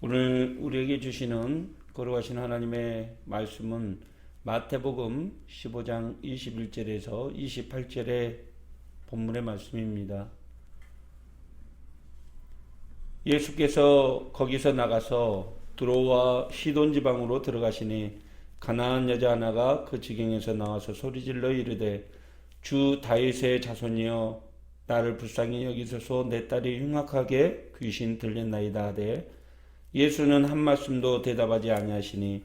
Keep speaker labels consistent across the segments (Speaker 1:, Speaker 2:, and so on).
Speaker 1: 오늘 우리에게 주시는 거룩하신 하나님의 말씀은 마태복음 15장 21절에서 28절의 본문의 말씀입니다. 예수께서 거기서 나가서 두로와 시돈 지방으로 들어가시니 가나안 여자 하나가 그 지경에서 나와서 소리질러 이르되 주 다윗의 자손이여 나를 불쌍히 여기소서 내 딸이 흉악하게 귀신 들렸나이다 하되 예수는 한 말씀도 대답하지 아니하시니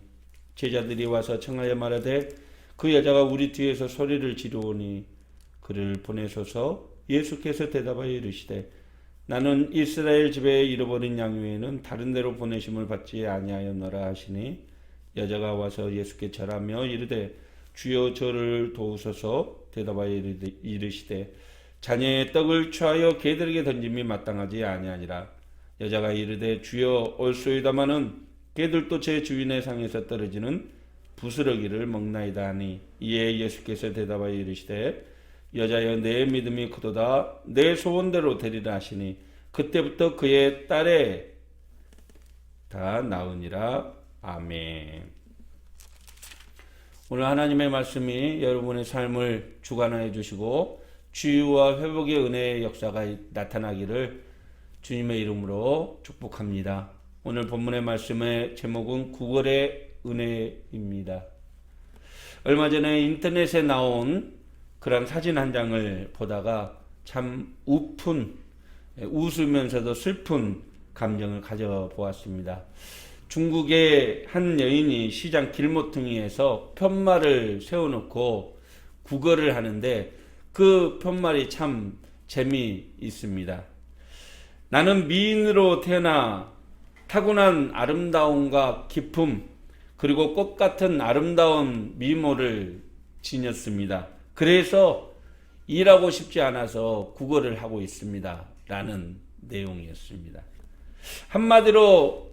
Speaker 1: 제자들이 와서 청하여 말하되 그 여자가 우리 뒤에서 소리를 지르오니 그를 보내소서. 예수께서 대답하여 이르시되 나는 이스라엘 집에 잃어버린 양 외에는 다른 데로 보내심을 받지 아니하였노라 하시니 여자가 와서 예수께 절하며 이르되 주여 저를 도우소서. 대답하여 이르시되 자녀의 떡을 취하여 개들에게 던짐이 마땅하지 아니하니라. 여자가 이르되 주여 올소이다마는 개들도 제 주인의 상에서 떨어지는 부스러기를 먹나이다 하니 이에 예수께서 대답하여 이르시되 여자여 내 믿음이 크도다 내 소원대로 되리라 하시니 그때부터 그의 딸에 다 나으니라. 아멘. 오늘 하나님의 말씀이 여러분의 삶을 주관하여 주시고 치유와 회복의 은혜의 역사가 나타나기를 주님의 이름으로 축복합니다. 오늘 본문의 말씀의 제목은 구걸의 은혜입니다. 얼마 전에 인터넷에 나온 그런 사진 한 장을 보다가 참 웃으면서도 슬픈 감정을 가져보았습니다. 중국의 한 여인이 시장 길모퉁이에서 편말을 세워놓고 구걸을 하는데 그 편말이 참 재미있습니다. 나는 미인으로 태어나 타고난 아름다움과 기품 그리고 꽃 같은 아름다운 미모를 지녔습니다. 그래서 일하고 싶지 않아서 구걸을 하고 있습니다. 라는 내용이었습니다. 한마디로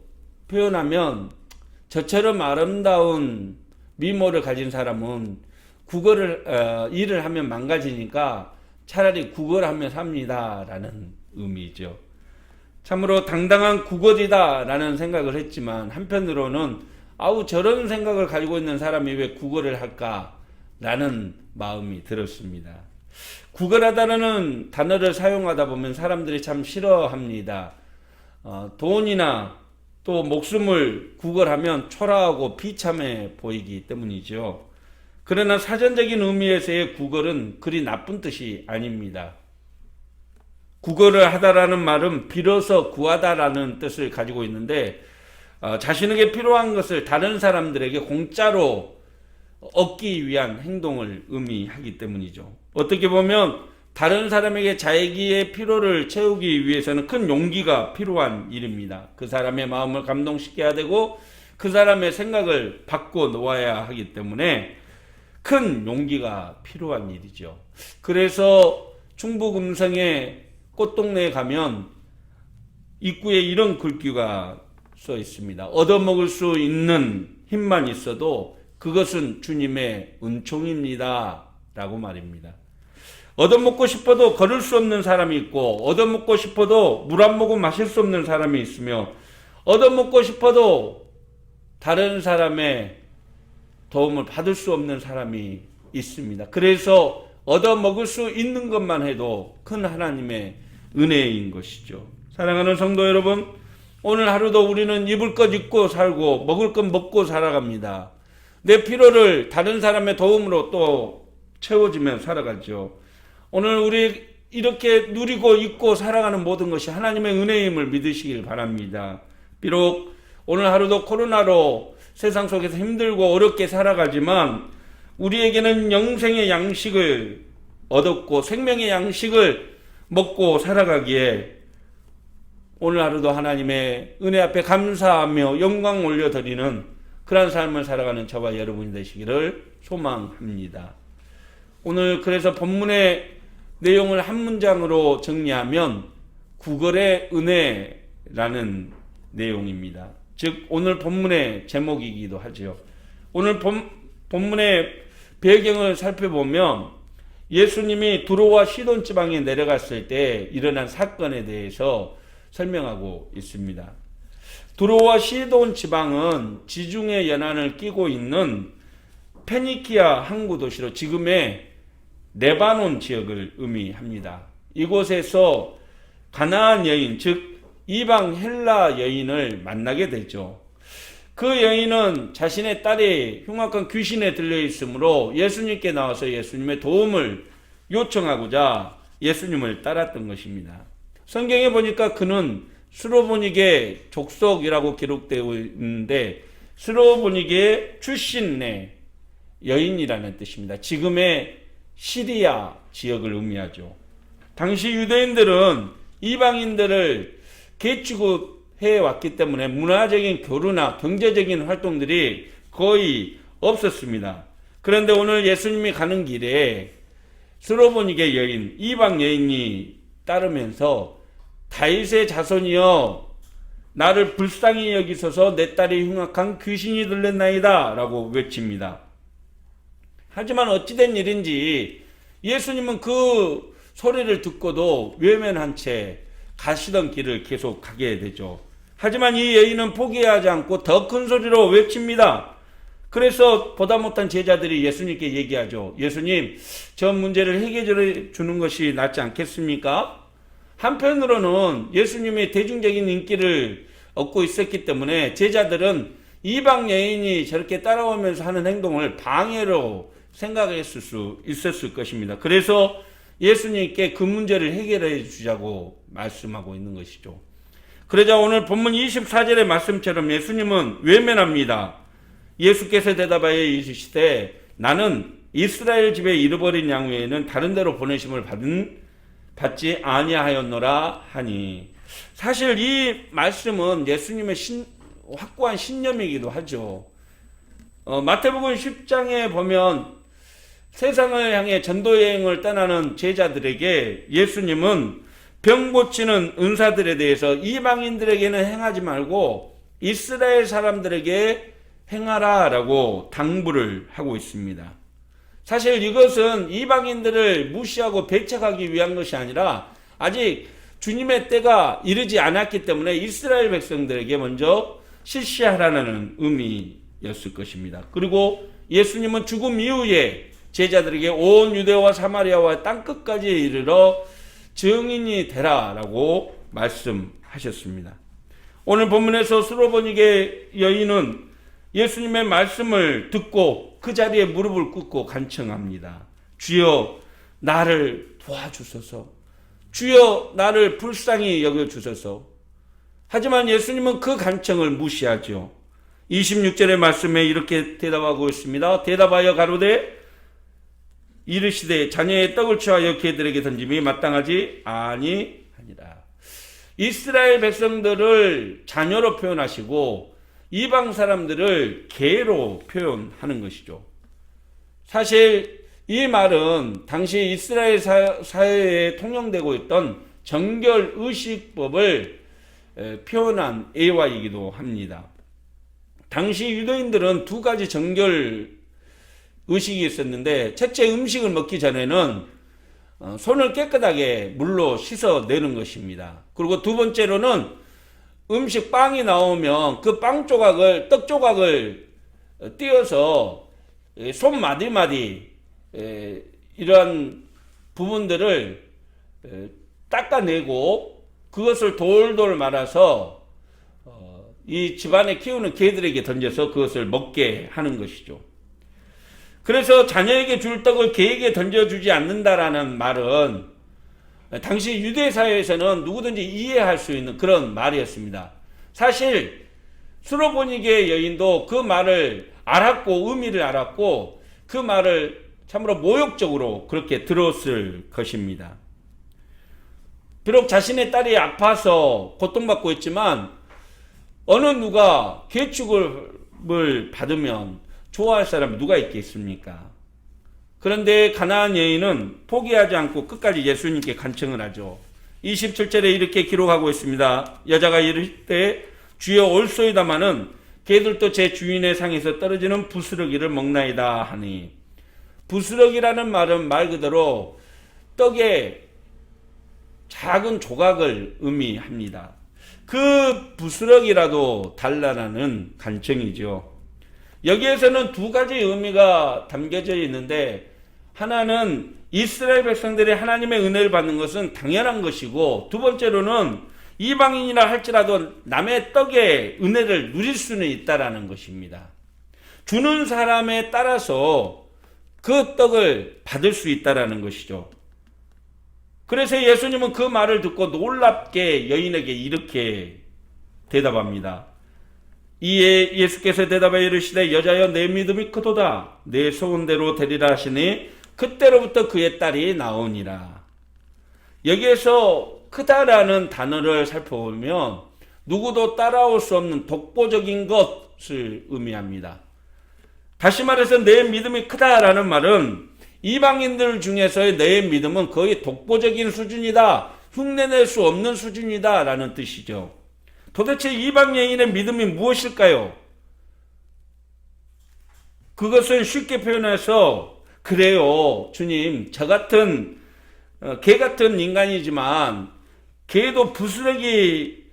Speaker 1: 표현하면 저처럼 아름다운 미모를 가진 사람은 일을 하면 망가지니까 차라리 구걸하며 삽니다. 라는 의미죠. 참으로 당당한 구걸이다 라는 생각을 했지만 한편으로는 저런 생각을 가지고 있는 사람이 왜 구걸을 할까 라는 마음이 들었습니다. 구걸하다라는 단어를 사용하다 보면 사람들이 참 싫어합니다. 돈이나 또 목숨을 구걸하면 초라하고 비참해 보이기 때문이죠. 그러나 사전적인 의미에서의 구걸은 그리 나쁜 뜻이 아닙니다. 구걸을 하다라는 말은 빌어서 구하다라는 뜻을 가지고 있는데 자신에게 필요한 것을 다른 사람들에게 공짜로 얻기 위한 행동을 의미하기 때문이죠. 어떻게 보면 다른 사람에게 자기의 필요를 채우기 위해서는 큰 용기가 필요한 일입니다. 그 사람의 마음을 감동시켜야 되고 그 사람의 생각을 바꿔 놓아야 하기 때문에 큰 용기가 필요한 일이죠. 그래서 충북 음성의 꽃동네에 가면 입구에 이런 글귀가 써 있습니다. 얻어먹을 수 있는 힘만 있어도 그것은 주님의 은총입니다. 라고 말입니다. 얻어먹고 싶어도 걸을 수 없는 사람이 있고 얻어먹고 싶어도 물 한 모금 마실 수 없는 사람이 있으며 얻어먹고 싶어도 다른 사람의 도움을 받을 수 없는 사람이 있습니다. 그래서 얻어먹을 수 있는 것만 해도 큰 하나님의 은혜인 것이죠. 사랑하는 성도 여러분, 오늘 하루도 우리는 입을 것 입고 살고 먹을 것 먹고 살아갑니다. 내 필요를 다른 사람의 도움으로 또 채워지며 살아가죠. 오늘 우리 이렇게 누리고 있고 살아가는 모든 것이 하나님의 은혜임을 믿으시길 바랍니다. 비록 오늘 하루도 코로나로 세상 속에서 힘들고 어렵게 살아가지만 우리에게는 영생의 양식을 얻었고 생명의 양식을 먹고 살아가기에 오늘 하루도 하나님의 은혜 앞에 감사하며 영광 올려드리는 그런 삶을 살아가는 저와 여러분이 되시기를 소망합니다. 오늘 그래서 본문의 내용을 한 문장으로 정리하면 구걸의 은혜라는 내용입니다. 즉 오늘 본문의 제목이기도 하죠. 오늘 본문의 배경을 살펴보면 예수님이 두로와 시돈 지방에 내려갔을 때 일어난 사건에 대해서 설명하고 있습니다. 두로와 시돈 지방은 지중해 연안을 끼고 있는 페니키아 항구 도시로 지금의 레바논 지역을 의미합니다. 이곳에서 가나안 여인, 즉 이방 헬라 여인을 만나게 되죠. 그 여인은 자신의 딸이 흉악한 귀신에 들려 있으므로 예수님께 나와서 예수님의 도움을 요청하고자 예수님을 따랐던 것입니다. 성경에 보니까 그는 스로보니게 족속이라고 기록되어 있는데 스로보니게 출신의 여인이라는 뜻입니다. 지금의 시리아 지역을 의미하죠. 당시 유대인들은 이방인들을 개취급해 왔기 때문에 문화적인 교류나 경제적인 활동들이 거의 없었습니다. 그런데 오늘 예수님이 가는 길에 스로보니게 여인, 이방 여인이 따르면서 다윗의 자손이여 나를 불쌍히 여기소서 내 딸이 흉악한 귀신이 들렸나이다 라고 외칩니다. 하지만 어찌된 일인지 예수님은 그 소리를 듣고도 외면한 채 가시던 길을 계속 가게 되죠. 하지만 이 여인은 포기하지 않고 더 큰 소리로 외칩니다. 그래서 보다 못한 제자들이 예수님께 얘기하죠. 예수님, 저 문제를 해결해 주는 것이 낫지 않겠습니까? 한편으로는 예수님의 대중적인 인기를 얻고 있었기 때문에 제자들은 이방 여인이 저렇게 따라오면서 하는 행동을 방해로 생각했을 수 있었을 것입니다. 그래서 예수님께 그 문제를 해결해 주자고 말씀하고 있는 것이죠. 그러자 오늘 본문 24절의 말씀처럼 예수님은 외면합니다. 예수께서 대답하여 이르시되 나는 이스라엘 집에 잃어버린 양 외에는 다른 데로 보내심을 받지 아니하였노라 하니, 사실 이 말씀은 예수님의 확고한 신념이기도 하죠. 마태복음 10장에 보면 세상을 향해 전도여행을 떠나는 제자들에게 예수님은 병 고치는 은사들에 대해서 이방인들에게는 행하지 말고 이스라엘 사람들에게 행하라 라고 당부를 하고 있습니다. 사실 이것은 이방인들을 무시하고 배척하기 위한 것이 아니라 아직 주님의 때가 이르지 않았기 때문에 이스라엘 백성들에게 먼저 실시하라는 의미였을 것입니다. 그리고 예수님은 죽음 이후에 제자들에게 온 유대와 사마리아와 땅끝까지 이르러 증인이 되라라고 말씀하셨습니다. 오늘 본문에서 스로보니게 여인은 예수님의 말씀을 듣고 그 자리에 무릎을 꿇고 간청합니다. 주여 나를 도와주소서. 주여 나를 불쌍히 여겨주소서. 하지만 예수님은 그 간청을 무시하죠. 26절의 말씀에 이렇게 대답하고 있습니다. 대답하여 가로되 이르시되 자녀의 떡을 취하여 개들에게 던짐이 마땅하지 아니하니라. 이스라엘 백성들을 자녀로 표현하시고 이방 사람들을 개로 표현하는 것이죠. 사실 이 말은 당시 이스라엘 사회에 통용되고 있던 정결의식법을 표현한 예화이기도 합니다. 당시 유대인들은 두 가지 정결 의식이 있었는데, 첫째, 음식을 먹기 전에는 손을 깨끗하게 물로 씻어내는 것입니다. 그리고 두 번째로는 음식 빵이 나오면 그 빵 조각을, 떡 조각을 띄어서 손 마디마디 이러한 부분들을 닦아내고 그것을 돌돌 말아서 이 집안에 키우는 개들에게 던져서 그것을 먹게 하는 것이죠. 그래서 자녀에게 줄 떡을 개에게 던져주지 않는다라는 말은 당시 유대 사회에서는 누구든지 이해할 수 있는 그런 말이었습니다. 사실 스로보니게 여인도 그 말을 알았고 의미를 알았고 그 말을 참으로 모욕적으로 그렇게 들었을 것입니다. 비록 자신의 딸이 아파서 고통받고 있지만 어느 누가 개축을 받으면 좋아할 사람이 누가 있겠습니까? 그런데 가나안 여인은 포기하지 않고 끝까지 예수님께 간청을 하죠. 27절에 이렇게 기록하고 있습니다. 여자가 이를 때 주여 올소이다마는 개들도 제 주인의 상에서 떨어지는 부스러기를 먹나이다 하니, 부스러기라는 말은 말 그대로 떡의 작은 조각을 의미합니다. 그 부스럭이라도 달라라는 간청이죠. 여기에서는 두 가지 의미가 담겨져 있는데, 하나는 이스라엘 백성들이 하나님의 은혜를 받는 것은 당연한 것이고, 두 번째로는 이방인이라 할지라도 남의 떡의 은혜를 누릴 수는 있다라는 것입니다. 주는 사람에 따라서 그 떡을 받을 수 있다라는 것이죠. 그래서 예수님은 그 말을 듣고 놀랍게 여인에게 이렇게 대답합니다. 이에 예수께서 대답하여 이르시되 여자여 내 믿음이 크도다. 내 소원대로 되리라 하시니 그때로부터 그의 딸이 나오니라. 여기에서 크다라는 단어를 살펴보면 누구도 따라올 수 없는 독보적인 것을 의미합니다. 다시 말해서 내 믿음이 크다라는 말은 이방인들 중에서의 내 믿음은 거의 독보적인 수준이다, 흉내낼 수 없는 수준이다 라는 뜻이죠. 도대체 이방 여인의 믿음이 무엇일까요? 그것은 쉽게 표현해서, 그래요 주님, 저 같은 개 같은 인간이지만 개도 부스러기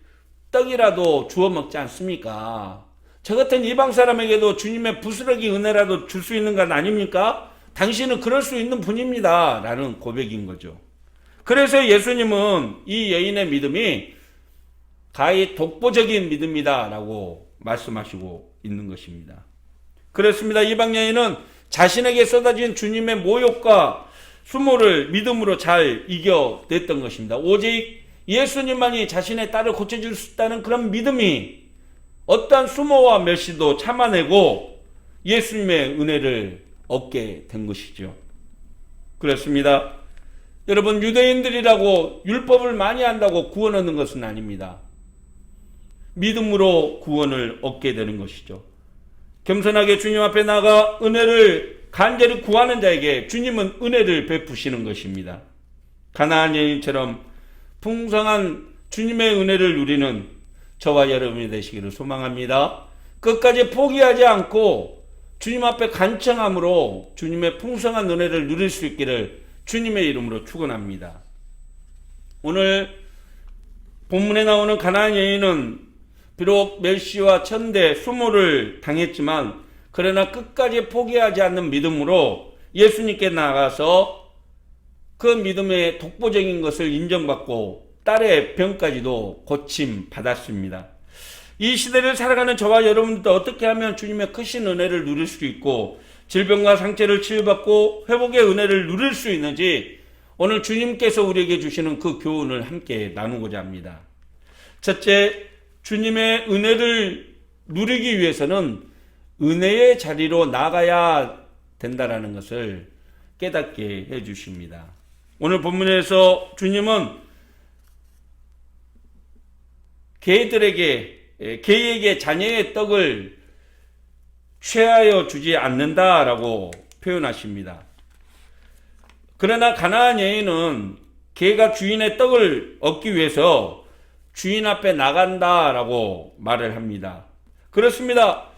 Speaker 1: 떡이라도 주워 먹지 않습니까? 저 같은 이방 사람에게도 주님의 부스러기 은혜라도 줄 수 있는 것 아닙니까? 당신은 그럴 수 있는 분입니다 라는 고백인 거죠. 그래서 예수님은 이 여인의 믿음이 가히 독보적인 믿음이다 라고 말씀하시고 있는 것입니다. 그렇습니다. 이방 여인은 자신에게 쏟아진 주님의 모욕과 수모를 믿음으로 잘 이겨냈던 것입니다. 오직 예수님만이 자신의 딸을 고쳐줄 수 있다는 그런 믿음이 어떠한 수모와 멸시도 참아내고 예수님의 은혜를 얻게 된 것이죠. 그렇습니다. 여러분, 유대인들이라고 율법을 많이 한다고 구원 얻는 것은 아닙니다. 믿음으로 구원을 얻게 되는 것이죠. 겸손하게 주님 앞에 나가 은혜를 간절히 구하는 자에게 주님은 은혜를 베푸시는 것입니다. 가나안 여인처럼 풍성한 주님의 은혜를 누리는 저와 여러분이 되시기를 소망합니다. 끝까지 포기하지 않고 주님 앞에 간청함으로 주님의 풍성한 은혜를 누릴 수 있기를 주님의 이름으로 축원합니다. 오늘 본문에 나오는 가나안 여인은 비록 멸시와 천대, 수모를 당했지만 그러나 끝까지 포기하지 않는 믿음으로 예수님께 나가서 그 믿음의 독보적인 것을 인정받고 딸의 병까지도 고침 받았습니다. 이 시대를 살아가는 저와 여러분들도 어떻게 하면 주님의 크신 은혜를 누릴 수 있고 질병과 상처를 치유받고 회복의 은혜를 누릴 수 있는지 오늘 주님께서 우리에게 주시는 그 교훈을 함께 나누고자 합니다. 첫째, 주님의 은혜를 누리기 위해서는 은혜의 자리로 나가야 된다라는 것을 깨닫게 해 주십니다. 오늘 본문에서 주님은 개에게 자녀의 떡을 취하여 주지 않는다라고 표현하십니다. 그러나 가나안 여인은 개가 주인의 떡을 얻기 위해서 주인 앞에 나간다라고 말을 합니다. 그렇습니다.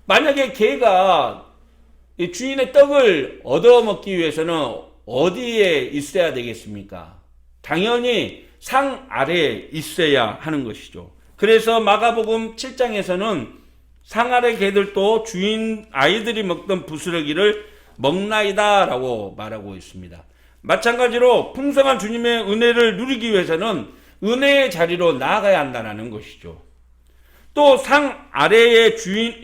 Speaker 1: 만약에 개가 주인의 떡을 얻어먹기 위해서는 어디에 있어야 되겠습니까? 당연히 상 아래에 있어야 하는 것이죠. 그래서 마가복음 7장에서는 상 아래 개들도 주인 아이들이 먹던 부스러기를 먹나이다 라고 말하고 있습니다. 마찬가지로 풍성한 주님의 은혜를 누리기 위해서는 은혜의 자리로 나아가야 한다는 것이죠. 또 상 아래의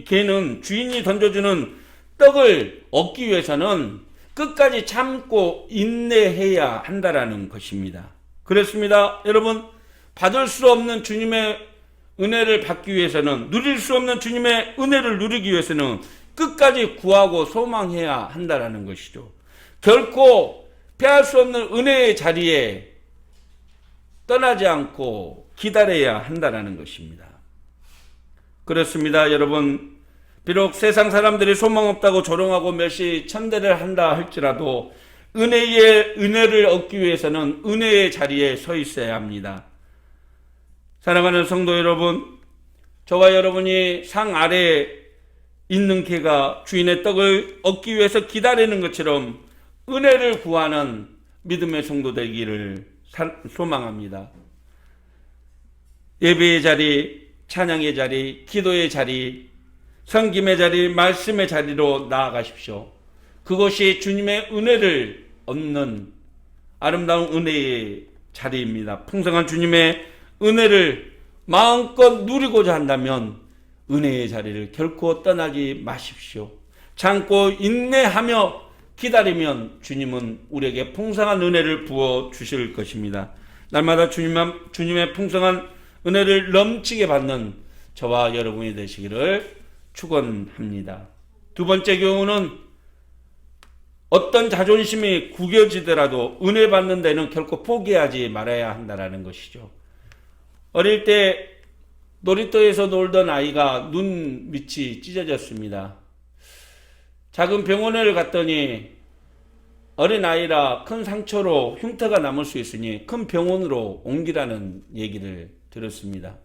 Speaker 1: 개는 주인이 던져주는 떡을 얻기 위해서는 끝까지 참고 인내해야 한다는 것입니다. 그렇습니다. 여러분, 받을 수 없는 주님의 은혜를 받기 위해서는, 누릴 수 없는 주님의 은혜를 누리기 위해서는 끝까지 구하고 소망해야 한다는 것이죠. 결코 피할 수 없는 은혜의 자리에 떠나지 않고 기다려야 한다는 것입니다. 그렇습니다. 여러분, 비록 세상 사람들이 소망 없다고 조롱하고 멸시 천대를 한다 할지라도 은혜를 얻기 위해서는 은혜의 자리에 서 있어야 합니다. 사랑하는 성도 여러분, 저와 여러분이 상 아래에 있는 개가 주인의 떡을 얻기 위해서 기다리는 것처럼 은혜를 구하는 믿음의 성도 되기를 소망합니다. 예배의 자리, 찬양의 자리, 기도의 자리, 섬김의 자리, 말씀의 자리로 나아가십시오. 그것이 주님의 은혜를 얻는 아름다운 은혜의 자리입니다. 풍성한 주님의 은혜를 마음껏 누리고자 한다면 은혜의 자리를 결코 떠나지 마십시오. 참고 인내하며 기다리면 주님은 우리에게 풍성한 은혜를 부어 주실 것입니다. 날마다 주님의 풍성한 은혜를 넘치게 받는 저와 여러분이 되시기를 축원합니다. 두 번째 교훈은 어떤 자존심이 구겨지더라도 은혜 받는 데는 결코 포기하지 말아야 한다는 것이죠. 어릴 때 놀이터에서 놀던 아이가 눈 밑이 찢어졌습니다. 작은 병원을 갔더니 어린아이라 큰 상처로 흉터가 남을 수 있으니 큰 병원으로 옮기라는 얘기를 들었습니다.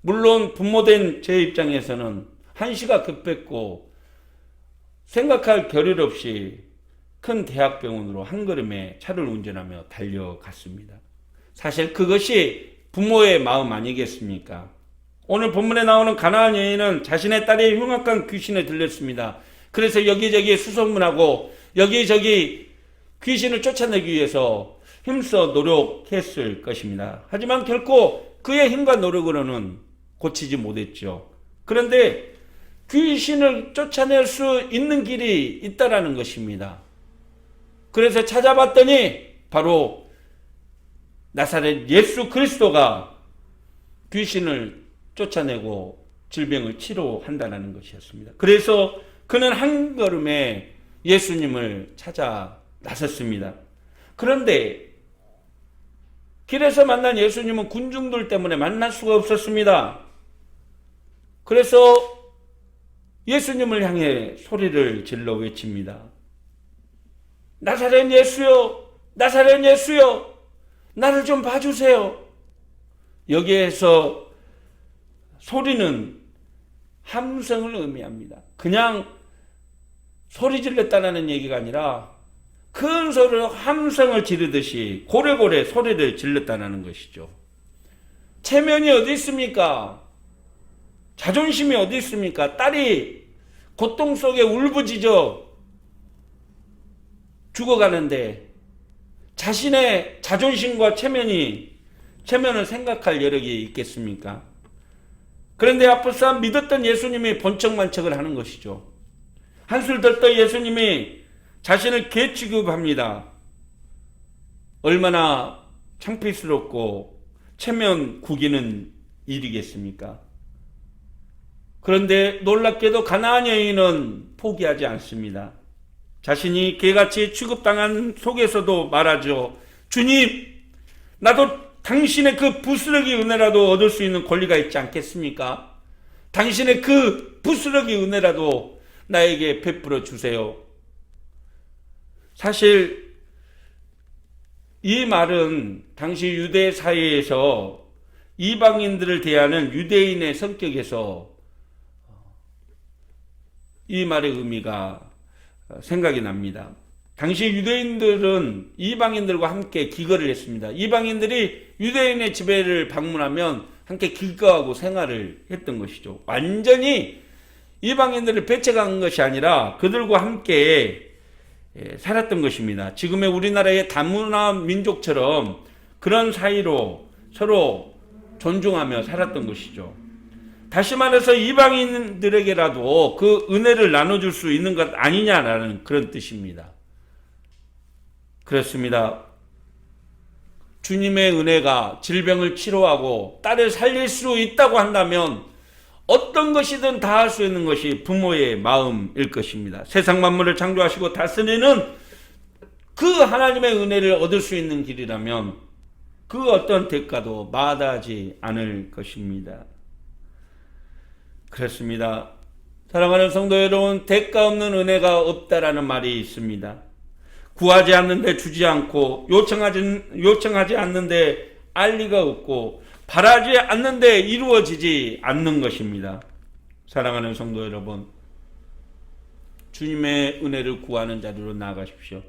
Speaker 1: 물론 부모된 제 입장에서는 한시가 급했고 생각할 겨를 없이 큰 대학병원으로 한 걸음에 차를 운전하며 달려갔습니다. 사실 그것이 부모의 마음 아니겠습니까? 오늘 본문에 나오는 가나안 여인은 자신의 딸이 흉악한 귀신에 들렸습니다. 그래서 여기저기 수소문하고 여기저기 귀신을 쫓아내기 위해서 힘써 노력했을 것입니다. 하지만 결코 그의 힘과 노력으로는 고치지 못했죠. 그런데 귀신을 쫓아낼 수 있는 길이 있다라는 것입니다. 그래서 찾아봤더니 바로 나사렛 예수 그리스도가 귀신을 쫓아내고 질병을 치료한다는 것이었습니다. 그래서 그는 한 걸음에 예수님을 찾아 나섰습니다. 그런데 길에서 만난 예수님은 군중들 때문에 만날 수가 없었습니다. 그래서 예수님을 향해 소리를 질러 외칩니다. 나사렛 예수여, 나사렛 예수여, 나를 좀 봐주세요. 여기에서 소리는 함성을 의미합니다. 그냥 소리 질렀다는 얘기가 아니라 큰 소리로 함성을 지르듯이 고래고래 소리를 질렀다는 것이죠. 체면이 어디 있습니까? 자존심이 어디 있습니까? 딸이 고통 속에 울부짖어 죽어가는데 자신의 자존심과 체면을 생각할 여력이 있겠습니까? 그런데 앞서서 믿었던 예수님이 본척만척을 하는 것이죠. 한술 덜떠 예수님이 자신을 개 취급합니다. 얼마나 창피스럽고 체면 구기는 일이겠습니까? 그런데 놀랍게도 가나안 여인은 포기하지 않습니다. 자신이 개같이 취급당한 속에서도 말하죠. 주님, 나도 당신의 그 부스러기 은혜라도 얻을 수 있는 권리가 있지 않겠습니까? 당신의 그 부스러기 은혜라도 나에게 베풀어 주세요. 사실 이 말은 당시 유대 사회에서 이방인들을 대하는 유대인의 성격에서 이 말의 의미가 생각이 납니다. 당시 유대인들은 이방인들과 함께 기거를 했습니다. 이방인들이 유대인의 집에를 방문하면 함께 기거하고 생활을 했던 것이죠. 완전히 이방인들을 배척한 것이 아니라 그들과 함께 살았던 것입니다. 지금의 우리나라의 다문화 민족처럼 그런 사이로 서로 존중하며 살았던 것이죠. 다시 말해서 이방인들에게라도 그 은혜를 나눠줄 수 있는 것 아니냐라는 그런 뜻입니다. 그렇습니다. 주님의 은혜가 질병을 치료하고 딸을 살릴 수 있다고 한다면 어떤 것이든 다 할 수 있는 것이 부모의 마음일 것입니다. 세상 만물을 창조하시고 다스리는 그 하나님의 은혜를 얻을 수 있는 길이라면 그 어떤 대가도 마다하지 않을 것입니다. 그렇습니다. 사랑하는 성도 여러분, 대가 없는 은혜가 없다라는 말이 있습니다. 구하지 않는데 주지 않고 요청하지 않는데 알 리가 없고 바라지 않는데 이루어지지 않는 것입니다. 사랑하는 성도 여러분, 주님의 은혜를 구하는 자리로 나아가십시오.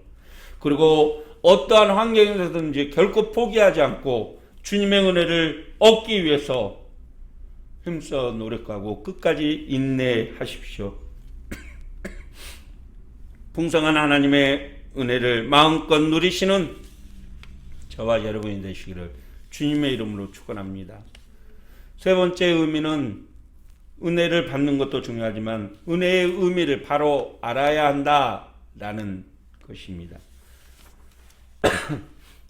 Speaker 1: 그리고 어떠한 환경에서든지 결코 포기하지 않고 주님의 은혜를 얻기 위해서 힘써 노력하고 끝까지 인내하십시오. 풍성한 하나님의 은혜를 마음껏 누리시는 저와 여러분이 되시기를 주님의 이름으로 축원합니다. 세 번째 의미는 은혜를 받는 것도 중요하지만 은혜의 의미를 바로 알아야 한다라는 것입니다.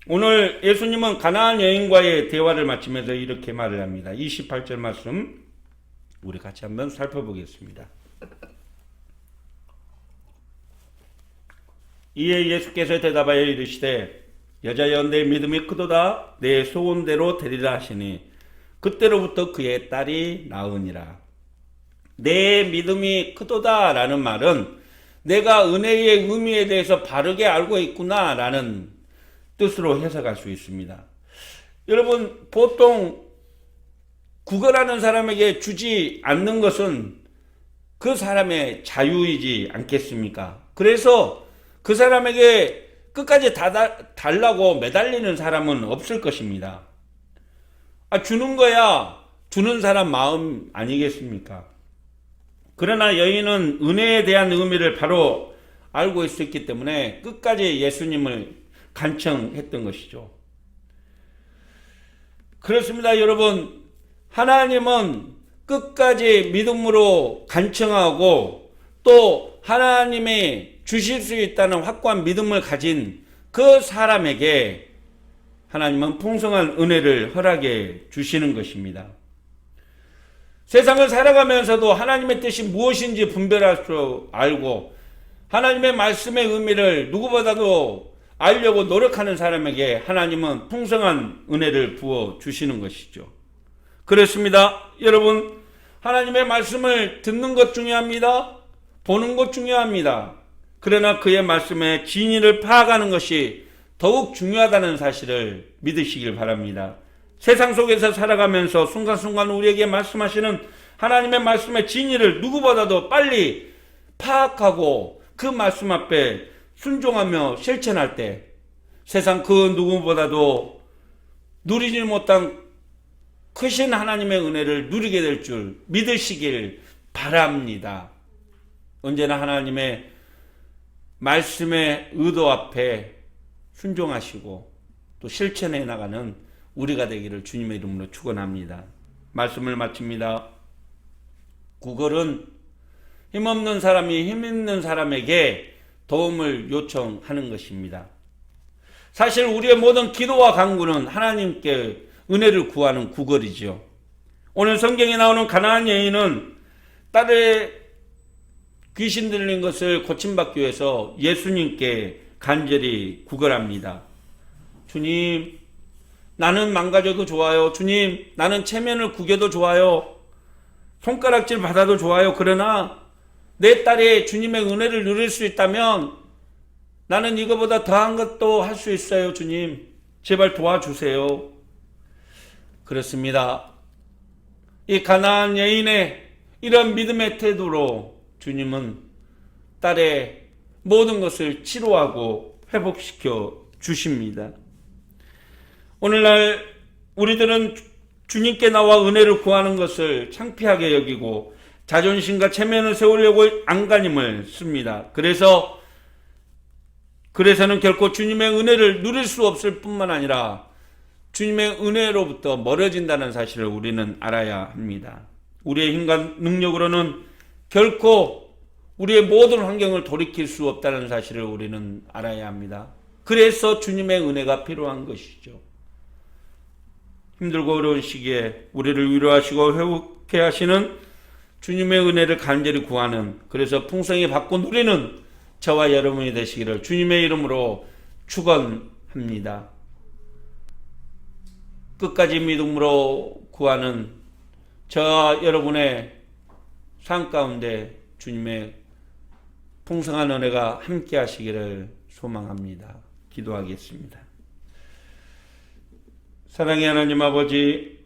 Speaker 1: 오늘 예수님은 가나안 여인과의 대화를 마치면서 이렇게 말을 합니다. 28절 말씀 우리 같이 한번 살펴보겠습니다. 이에 예수께서 대답하여 이르시되 여자여 내 믿음이 크도다 내 소원대로 되리라 하시니 그때로부터 그의 딸이 나으니라. 내 믿음이 크도다 라는 말은 내가 은혜의 의미에 대해서 바르게 알고 있구나 라는 뜻으로 해석할 수 있습니다. 여러분, 보통 구걸하는 사람에게 주지 않는 것은 그 사람의 자유이지 않겠습니까? 그래서 그 사람에게 끝까지 다 달라고 매달리는 사람은 없을 것입니다. 주는 거야 주는 사람 마음 아니겠습니까? 그러나 여인은 은혜에 대한 의미를 바로 알고 있었기 때문에 끝까지 예수님을 간청했던 것이죠. 그렇습니다, 여러분. 하나님은 끝까지 믿음으로 간청하고 또 하나님이 주실 수 있다는 확고한 믿음을 가진 그 사람에게 하나님은 풍성한 은혜를 허락해 주시는 것입니다. 세상을 살아가면서도 하나님의 뜻이 무엇인지 분별할 줄 알고 하나님의 말씀의 의미를 누구보다도 알려고 노력하는 사람에게 하나님은 풍성한 은혜를 부어 주시는 것이죠. 그렇습니다. 여러분, 하나님의 말씀을 듣는 것 중요합니다. 보는 것 중요합니다. 그러나 그의 말씀의 진리를 파악하는 것이 더욱 중요하다는 사실을 믿으시길 바랍니다. 세상 속에서 살아가면서 순간순간 우리에게 말씀하시는 하나님의 말씀의 진리를 누구보다도 빨리 파악하고 그 말씀 앞에 순종하며 실천할 때 세상 그 누구보다도 누리지 못한 크신 하나님의 은혜를 누리게 될 줄 믿으시길 바랍니다. 언제나 하나님의 말씀의 의도 앞에 순종하시고 또 실천해 나가는 우리가 되기를 주님의 이름으로 축원합니다. 말씀을 마칩니다. 구걸은 힘없는 사람이 힘있는 사람에게 도움을 요청하는 것입니다. 사실 우리의 모든 기도와 간구는 하나님께 은혜를 구하는 구걸이죠. 오늘 성경에 나오는 가나안 여인은 딸의 귀신 들린 것을 고침받기 위해서 예수님께 간절히 구걸합니다. 주님, 나는 망가져도 좋아요. 주님, 나는 체면을 구겨도 좋아요. 손가락질 받아도 좋아요. 그러나 내 딸이 주님의 은혜를 누릴 수 있다면 나는 이거보다 더한 것도 할 수 있어요. 주님, 제발 도와주세요. 그렇습니다. 이 가나안 여인의 이런 믿음의 태도로 주님은 딸의 모든 것을 치료하고 회복시켜 주십니다. 오늘날 우리들은 주님께 나와 은혜를 구하는 것을 창피하게 여기고 자존심과 체면을 세우려고 안간힘을 씁니다. 그래서는 결코 주님의 은혜를 누릴 수 없을 뿐만 아니라 주님의 은혜로부터 멀어진다는 사실을 우리는 알아야 합니다. 우리의 힘과 능력으로는 결코 우리의 모든 환경을 돌이킬 수 없다는 사실을 우리는 알아야 합니다. 그래서 주님의 은혜가 필요한 것이죠. 힘들고 어려운 시기에 우리를 위로하시고 회복해 하시는 주님의 은혜를 간절히 구하는, 그래서 풍성히 받고 누리는 저와 여러분이 되시기를 주님의 이름으로 축원합니다. 끝까지 믿음으로 구하는 저와 여러분의 삶 가운데 주님의 풍성한 은혜가 함께 하시기를 소망합니다. 기도하겠습니다. 사랑의 하나님 아버지,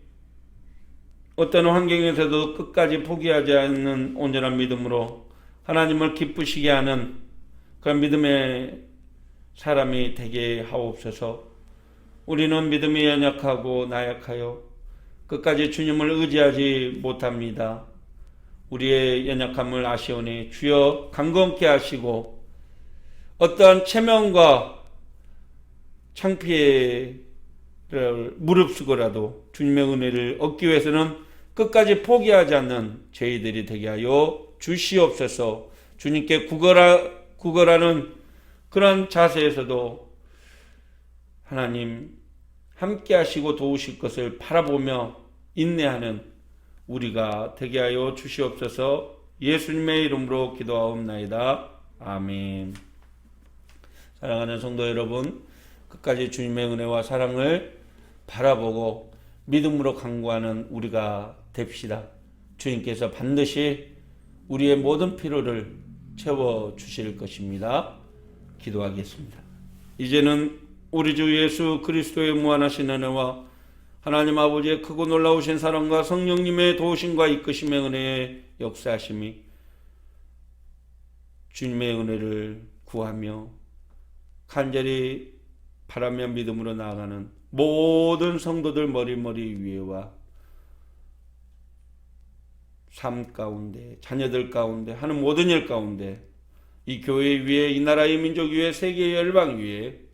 Speaker 1: 어떤 환경에서도 끝까지 포기하지 않는 온전한 믿음으로 하나님을 기쁘시게 하는 그런 믿음의 사람이 되게 하옵소서. 우리는 믿음이 연약하고 나약하여 끝까지 주님을 의지하지 못합니다. 우리의 연약함을 아시오니 주여 강건케 하시고 어떠한 체면과 창피를 무릅쓰고라도 주님의 은혜를 얻기 위해서는 끝까지 포기하지 않는 저희들이 되게 하여 주시옵소서. 주님께 구걸하는 그런 자세에서도 하나님 함께 하시고 도우실 것을 바라보며 인내하는 우리가 되게 하여 주시옵소서. 예수님의 이름으로 기도하옵나이다. 아멘. 사랑하는 성도 여러분, 끝까지 주님의 은혜와 사랑을 바라보고 믿음으로 간구하는 우리가 됩시다. 주님께서 반드시 우리의 모든 필요를 채워주실 것입니다. 기도하겠습니다. 이제는 우리 주 예수 그리스도의 무한하신 은혜와 하나님 아버지의 크고 놀라우신 사랑과 성령님의 도우심과 이끄심의 은혜의 역사하심이 주님의 은혜를 구하며 간절히 바라며 믿음으로 나아가는 모든 성도들 머리 위에와 삶 가운데, 자녀들 가운데 하는 모든 일 가운데, 이 교회 위에, 이 나라의 민족 위에, 세계의 열방 위에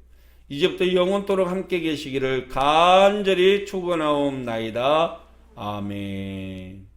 Speaker 1: 이제부터 영원토록 함께 계시기를 간절히 축원하옵나이다. 아멘.